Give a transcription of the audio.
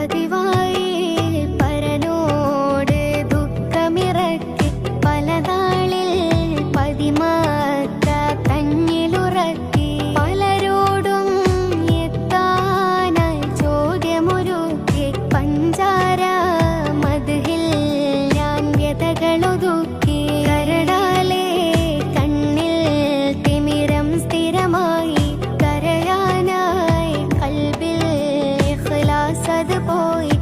പതിവായി പരനോട് ദുഃഖമിറക്കി പലതാളിൽ പതിമാറ്റ തന്നിലുറക്കി പലരോടും എത്താനായി ചോദ്യമൊരുക്കി പഞ്ചാര മധുഹിൽ ഞാൻ വ്യതകളൊതുക്കി കരടാലെ കണ്ണിൽ തിമിരം സ്ഥിരമായി കരയാനായി കൽബിൽ ഇഖ്ലാസ് അത് പോയി